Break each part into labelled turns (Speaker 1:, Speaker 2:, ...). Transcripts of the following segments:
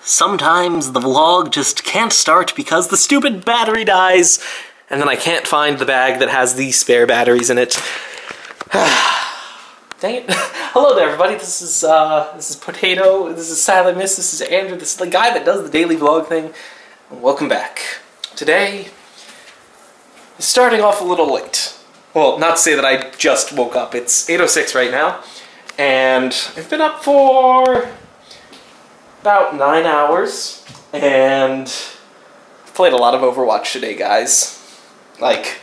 Speaker 1: Sometimes the vlog just can't start because the stupid battery dies, and then I can't find the bag that has the spare batteries in it. Dang it. Hello there, everybody. This is Potato, this is Silent Miss, this is Andrew, this is the guy that does the daily vlog thing. And welcome back. Today is starting off a little late. Well, not to say that I just woke up. It's 8:06 right now, and I've been up for about 9 hours, and I've played a lot of Overwatch today, guys. Like,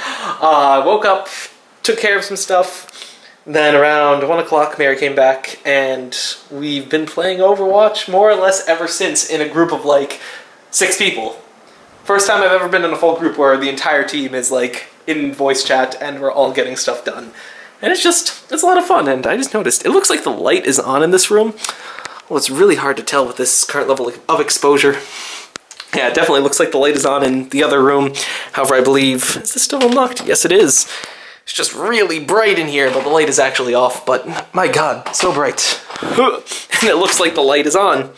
Speaker 1: I woke up, took care of some stuff, then around 1 o'clock Mary came back, and we've been playing Overwatch more or less ever since in a group of like 6 people. First time I've ever been in a full group where the entire team is like in voice chat and we're all getting stuff done. And it's a lot of fun, and I just noticed, it looks like the light is on in this room. Well, it's really hard to tell with this current level of exposure. Yeah, it definitely looks like the light is on in the other room. However, I believe, is this still unlocked? Yes, it is. It's just really bright in here, but the light is actually off. But my God, so bright. And it looks like the light is on.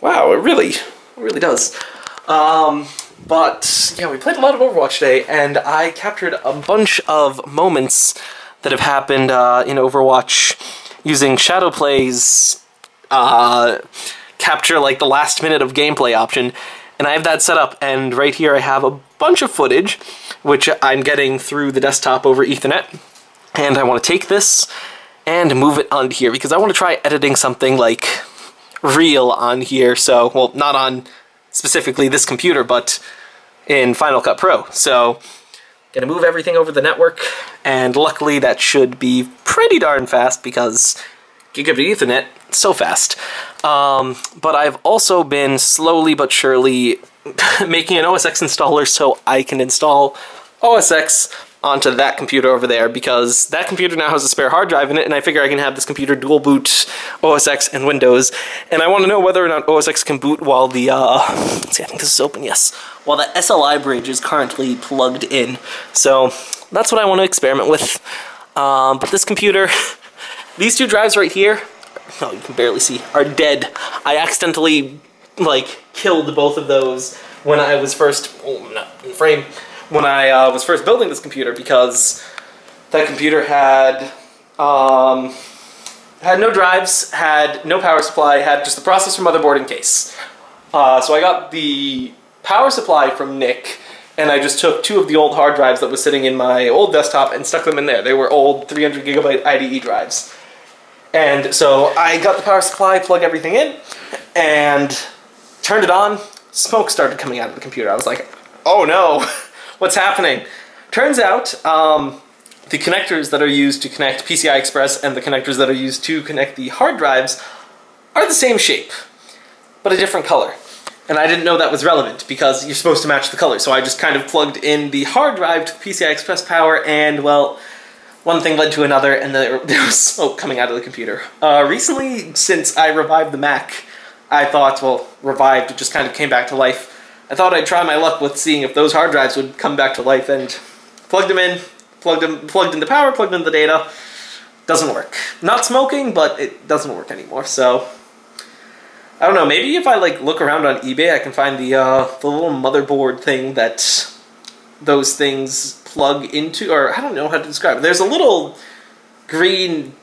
Speaker 1: Wow, it really does. But yeah, we played a lot of Overwatch today, and I captured a bunch of moments that have happened in Overwatch using Shadowplay's capture like the last minute of gameplay option, and I have that set up, and right here I have a bunch of footage which I'm getting through the desktop over Ethernet, and I want to take this and move it onto here because I want to try editing something like real on here. So, well, not on specifically this computer, but in Final Cut Pro. So gonna move everything over the network, and luckily that should be pretty darn fast because Gigabit Ethernet, so fast. But I've also been slowly but surely making an OS X installer so I can install OS X onto that computer over there, because that computer now has a spare hard drive in it, and I figure I can have this computer dual boot OS X and Windows. And I want to know whether or not OS X can boot while the, let's see, I think this is open, yes. While the SLI bridge is currently plugged in. So that's what I want to experiment with. But this computer, these two drives right here, no, you can barely see, are dead. I accidentally, like, killed both of those when I was first, oh, I'm not in frame, when I was first building this computer, because that computer had no drives, had no power supply, had just the processor, motherboard, and case. So I got the power supply from Nick, and I just took 2 of the old hard drives that was sitting in my old desktop and stuck them in there. They were old 300 gigabyte IDE drives. And so I got the power supply, plugged everything in, and turned it on. Smoke started coming out of the computer. I was like, oh no, what's happening? Turns out the connectors that are used to connect PCI Express and the connectors that are used to connect the hard drives are the same shape, but a different color. And I didn't know that was relevant because you're supposed to match the color. So I just kind of plugged in the hard drive to the PCI Express power, and well, one thing led to another, and there was smoke coming out of the computer. Recently, since I revived the Mac, I thought, well, revived, it just kind of came back to life. I thought I'd try my luck with seeing if those hard drives would come back to life, and plugged them in, plugged in the power, plugged in the data. Doesn't work. Not smoking, but it doesn't work anymore, so I don't know, maybe if I like look around on eBay, I can find the little motherboard thing that those things plug into, or I don't know how to describe it. There's a little green,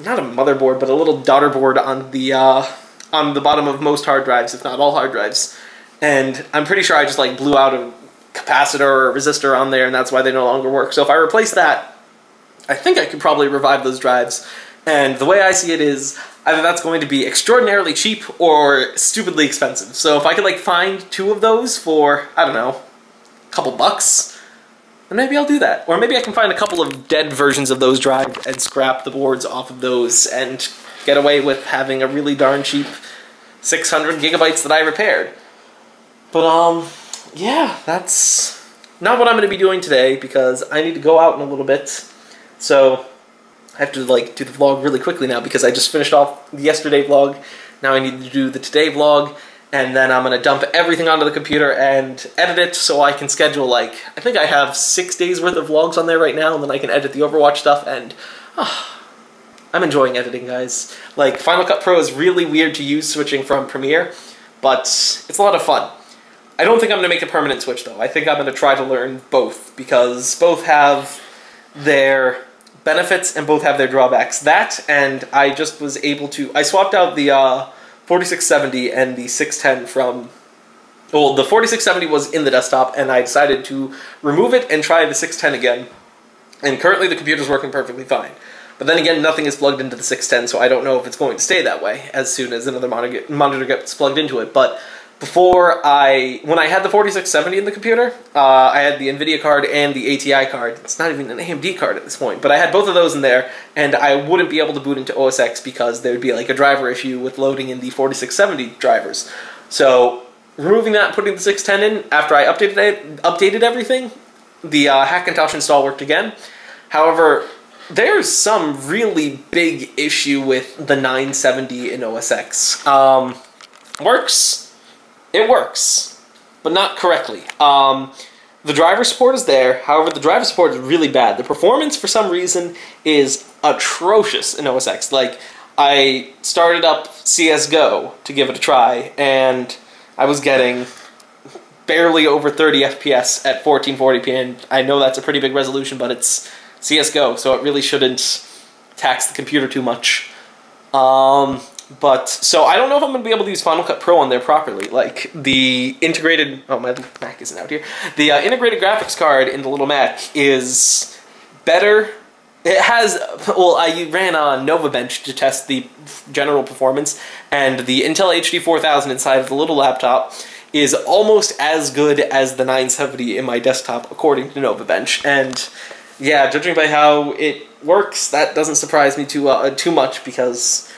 Speaker 1: not a motherboard, but a little daughter board on the bottom of most hard drives, if not all hard drives. And I'm pretty sure I just like blew out a capacitor or a resistor on there, and that's why they no longer work. So if I replace that, I think I could probably revive those drives. And the way I see it is, either that's going to be extraordinarily cheap or stupidly expensive. So if I could like find 2 of those for, I don't know, a couple bucks, then maybe I'll do that. Or maybe I can find a couple of dead versions of those drives and scrap the boards off of those and get away with having a really darn cheap 600 gigabytes that I repaired. But yeah, that's not what I'm going to be doing today because I need to go out in a little bit. So I have to like do the vlog really quickly now because I just finished off the yesterday vlog. Now I need to do the today vlog, and then I'm going to dump everything onto the computer and edit it so I can schedule, like, I think I have 6 days worth of vlogs on there right now, and then I can edit the Overwatch stuff, and I'm enjoying editing, guys. Like, Final Cut Pro is really weird to use switching from Premiere, but it's a lot of fun. I don't think I'm going to make a permanent switch, though. I think I'm going to try to learn both, because both have their benefits and both have their drawbacks. That, and I just was able to... I swapped out the 4670 and the 610 from... Well, the 4670 was in the desktop, and I decided to remove it and try the 610 again. And currently the computer's working perfectly fine. But then again, nothing is plugged into the 610, so I don't know if it's going to stay that way as soon as another monitor gets plugged into it. But when I had the 4670 in the computer, I had the NVIDIA card and the ATI card. It's not even an AMD card at this point, but I had both of those in there, and I wouldn't be able to boot into OS X because there would be like a driver issue with loading in the 4670 drivers. So removing that and putting the 610 in, after I updated everything, the Hackintosh install worked again. However, there's some really big issue with the 970 in OS X. Works. It works, but not correctly. The driver support is there, however the driver support is really bad. The performance, for some reason, is atrocious in OS X. Like, I started up CSGO to give it a try, and I was getting barely over 30 FPS at 1440p, and I know that's a pretty big resolution, but it's CSGO, so it really shouldn't tax the computer too much. So I don't know if I'm going to be able to use Final Cut Pro on there properly. Like, the integrated... Oh, my Mac isn't out here. The integrated graphics card in the little Mac is better. It has... Well, I ran on NovaBench to test the general performance, and the Intel HD 4000 inside of the little laptop is almost as good as the 970 in my desktop, according to NovaBench. And yeah, judging by how it works, that doesn't surprise me too much, because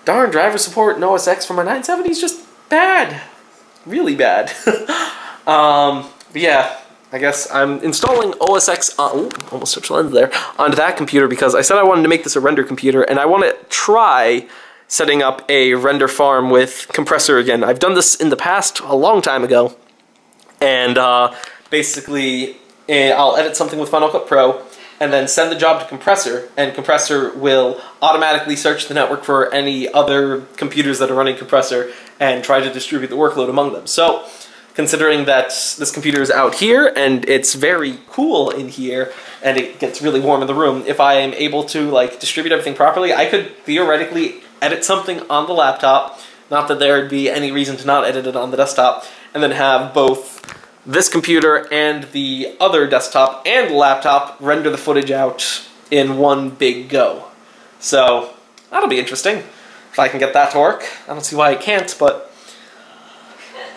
Speaker 1: darn, driver support in OS X for my 970 is just bad. Really bad. But yeah, I guess I'm installing OS X on, almost switched lens there, onto that computer, because I said I wanted to make this a render computer, and I want to try setting up a render farm with compressor again. I've done this in the past, a long time ago, and basically I'll edit something with Final Cut Pro and then send the job to compressor, and compressor will automatically search the network for any other computers that are running compressor and try to distribute the workload among them. So, considering that this computer is out here and it's very cool in here and it gets really warm in the room, if I am able to like distribute everything properly, I could theoretically edit something on the laptop, not that there would be any reason to not edit it on the desktop, and then have both this computer and the other desktop and laptop render the footage out in one big go. So, that'll be interesting, if I can get that to work. I don't see why I can't, but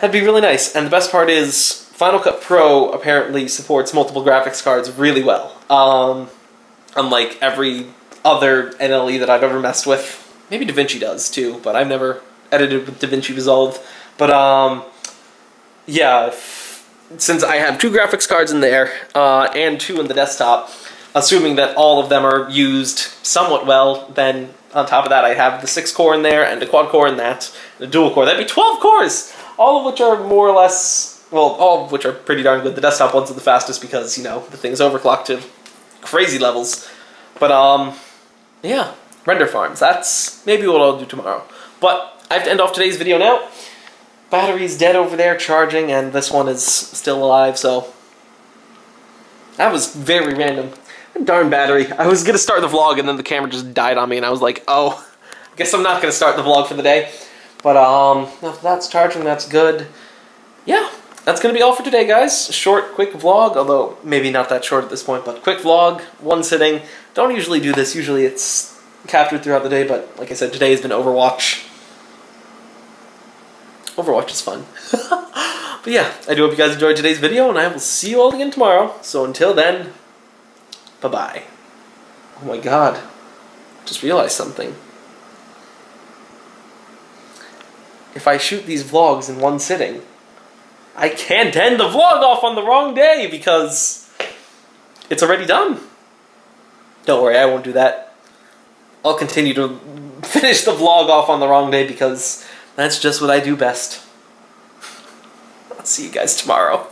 Speaker 1: that'd be really nice. And the best part is, Final Cut Pro apparently supports multiple graphics cards really well. Unlike every other NLE that I've ever messed with. Maybe DaVinci does, too, but I've never edited with DaVinci Resolve. But, yeah, since I have 2 graphics cards in there, and 2 in the desktop, assuming that all of them are used somewhat well, then on top of that I have the 6-core in there, and a quad-core in that, and a dual-core. That'd be 12 cores! All of which are more or less, well, all of which are pretty darn good. The desktop ones are the fastest because, you know, the thing's overclocked to crazy levels. But, yeah, render farms. That's maybe what I'll do tomorrow. But I have to end off today's video now. Battery's dead over there charging, and this one is still alive, so that was very random. Darn battery. I was gonna start the vlog and then the camera just died on me, and I was like, oh, I guess I'm not gonna start the vlog for the day. But if that's charging, that's good. Yeah, that's gonna be all for today, guys. Short, quick vlog, although maybe not that short at this point, but quick vlog, one sitting. Don't usually do this, usually it's captured throughout the day, but like I said, today has been Overwatch. Overwatch is fun. But yeah, I do hope you guys enjoyed today's video, and I will see you all again tomorrow. So until then, bye-bye. Oh my god. Just realized something. If I shoot these vlogs in one sitting, I can't end the vlog off on the wrong day because it's already done. Don't worry, I won't do that. I'll continue to finish the vlog off on the wrong day because that's just what I do best. I'll see you guys tomorrow.